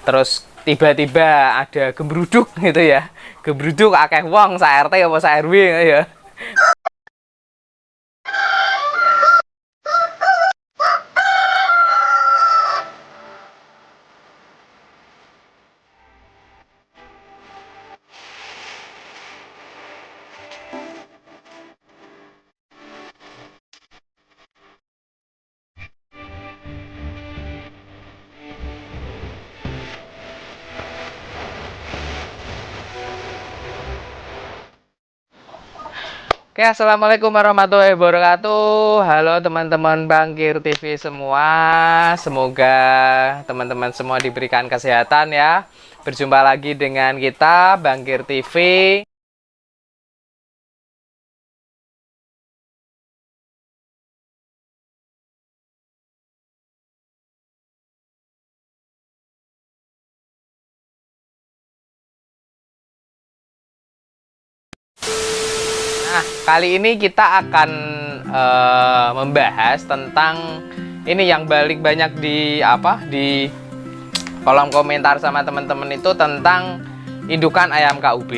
Terus tiba-tiba ada gembruduk gitu ya. Gembruduk akeh wong sa RT apa sa RW ya. Oke, assalamualaikum warahmatullahi wabarakatuh. Halo teman-teman Bangkir TV semua. Semoga teman-teman semua diberikan kesehatan ya. Berjumpa lagi dengan kita Bangkir TV. Nah, kali ini kita akan membahas tentang ini yang balik banyak di kolom komentar sama teman-teman itu tentang indukan ayam KUB.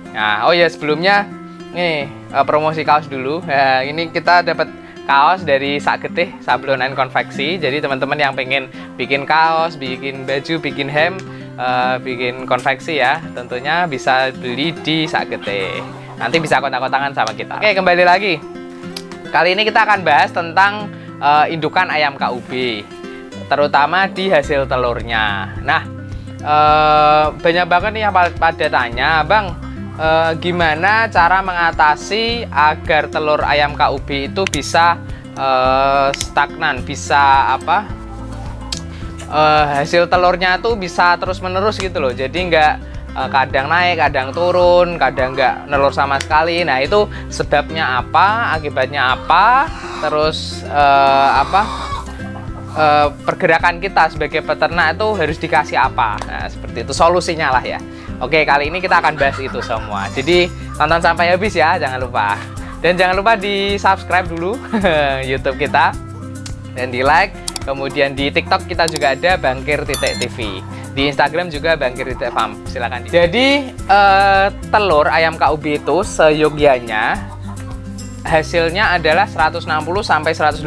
Nah, oh ya sebelumnya nih promosi kaos dulu. Nah, ini kita dapat kaos dari Sak Getih Sablon and Konveksi. Jadi teman-teman yang pengen bikin kaos, bikin baju, bikin hem, bikin konveksi ya, tentunya bisa beli di Sak Getih. Nanti bisa kontak-kontakan sama kita. Oke, kembali lagi. Kali ini kita akan bahas tentang indukan ayam KUB, terutama di hasil telurnya. Nah, banyak banget nih yang pada tanya, Bang, gimana cara mengatasi agar telur ayam KUB itu bisa stagnan, bisa hasil telurnya tuh bisa terus-menerus gitu loh. Jadi nggak kadang naik, kadang turun, kadang nggak nelur sama sekali. Nah, itu sebabnya apa, akibatnya apa, terus pergerakan kita sebagai peternak itu harus dikasih apa. Nah, seperti itu solusinya lah ya. Oke, kali ini kita akan bahas itu semua. Jadi tonton sampai habis ya, jangan lupa. Dan jangan lupa di subscribe dulu YouTube kita, dan di like. Kemudian di TikTok kita juga ada Bangkir.TV. Di Instagram juga Bangkir.farm. Silakan. Jadi telur ayam KUB itu seyogyanya hasilnya adalah 160 sampai 180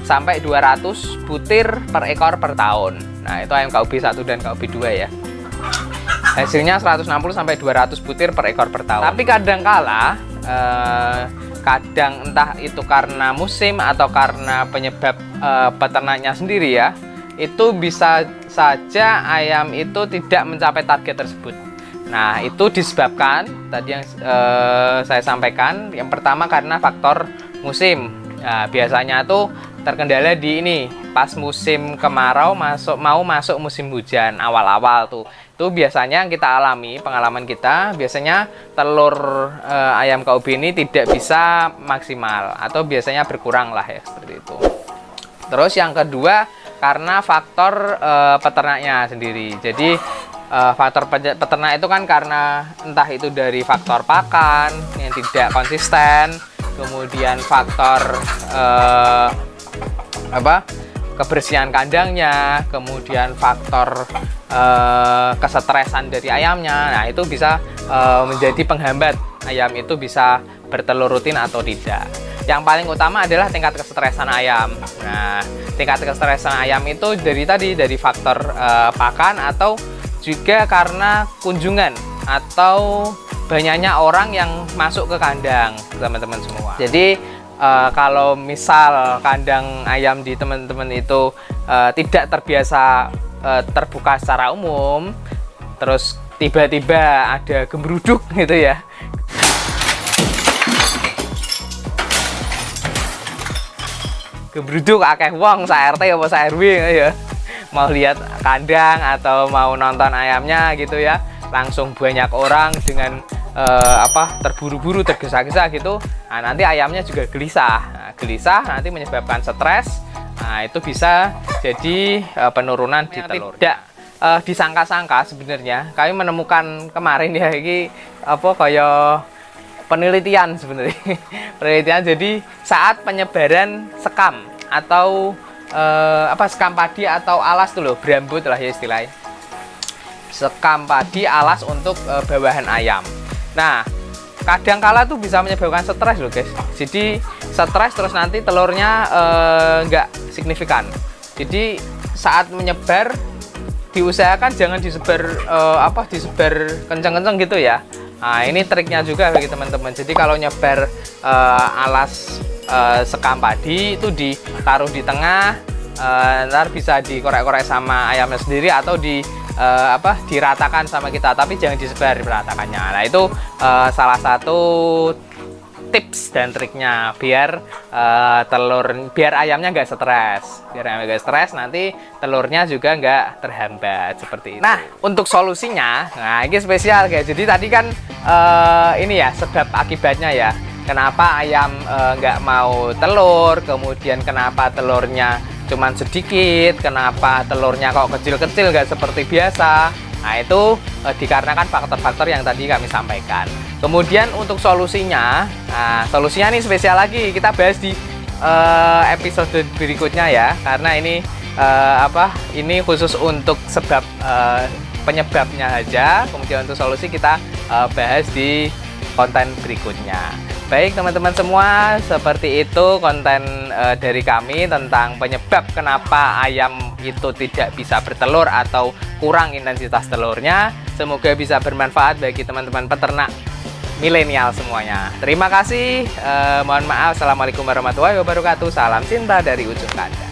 sampai 200 butir per ekor per tahun. Nah, itu ayam KUB 1 dan KUB 2 ya. Hasilnya 160 sampai 200 butir per ekor per tahun. Tapi kadangkala kadang entah itu karena musim atau karena penyebab peternaknya sendiri ya, itu bisa saja ayam itu tidak mencapai target tersebut. Nah, itu disebabkan tadi yang saya sampaikan. Yang pertama karena faktor musim. Nah, biasanya tuh terkendala di ini pas musim kemarau mau masuk musim hujan awal-awal tuh. Itu biasanya kita alami, pengalaman kita biasanya telur ayam KUB ini tidak bisa maksimal atau biasanya berkurang lah ya, seperti itu. Terus yang kedua karena faktor peternaknya sendiri. Jadi faktor peternak itu kan karena entah itu dari faktor pakan yang tidak konsisten, kemudian faktor kebersihan kandangnya, kemudian faktor kesetresan dari ayamnya. Nah, itu bisa menjadi penghambat ayam itu bisa bertelur rutin atau tidak. Yang paling utama adalah tingkat kesetresan ayam. Nah, tingkat kesetresan ayam itu dari faktor pakan atau juga karena kunjungan atau banyaknya orang yang masuk ke kandang, teman-teman semua. Jadi kalau misal kandang ayam di teman-teman itu tidak terbiasa terbuka secara umum, terus tiba-tiba ada gembruduk gitu ya. Gembruduk akeh wong sa RT apa sa RW ya. Mau lihat kandang atau mau nonton ayamnya gitu ya. Langsung banyak orang dengan terburu-buru, tergesa-gesa gitu. Nah, nanti ayamnya juga gelisah. Nah, gelisah nanti menyebabkan stres. Nah, itu bisa jadi penurunan di telur. Tidak disangka-sangka sebenarnya. Kami menemukan kemarin ya ini kayak penelitian sebenarnya. Penelitian jadi saat penyebaran sekam atau sekam padi atau alas tuh loh, berambut lah ya istilahnya. sekam padi alas untuk bawahan ayam. Nah, kadang kala tuh bisa menyebabkan stres loh guys. Jadi stres terus nanti telurnya nggak signifikan. Jadi saat menyebar diusahakan jangan disebar disebar kenceng-kenceng gitu ya. Nah, ini triknya juga bagi teman-teman. Jadi kalau nyebar alas sekam padi itu ditaruh di tengah, ntar bisa dikorek-korek sama ayamnya sendiri atau diratakan sama kita, tapi jangan disebar meratakannya. Nah, itu salah satu tips dan triknya biar ayamnya nggak stres, nanti telurnya juga nggak terhambat seperti itu. Nah, untuk solusinya, nah ini spesial guys. Jadi tadi kan ini ya sebab akibatnya ya, kenapa ayam nggak mau telur, kemudian kenapa telurnya cuman sedikit, kenapa telurnya kok kecil-kecil nggak seperti biasa. Nah, itu dikarenakan faktor-faktor yang tadi kami sampaikan. Kemudian untuk solusinya, solusinya nih spesial lagi, kita bahas di episode berikutnya ya, karena ini ini khusus untuk sebab penyebabnya aja. Kemudian untuk solusi kita bahas di konten berikutnya. Baik teman-teman semua, seperti itu konten dari kami tentang penyebab kenapa ayam itu tidak bisa bertelur atau kurang intensitas telurnya. Semoga bisa bermanfaat bagi teman-teman peternak milenial semuanya. Terima kasih, mohon maaf. Assalamualaikum warahmatullahi wabarakatuh. Salam cinta dari ujung kanda.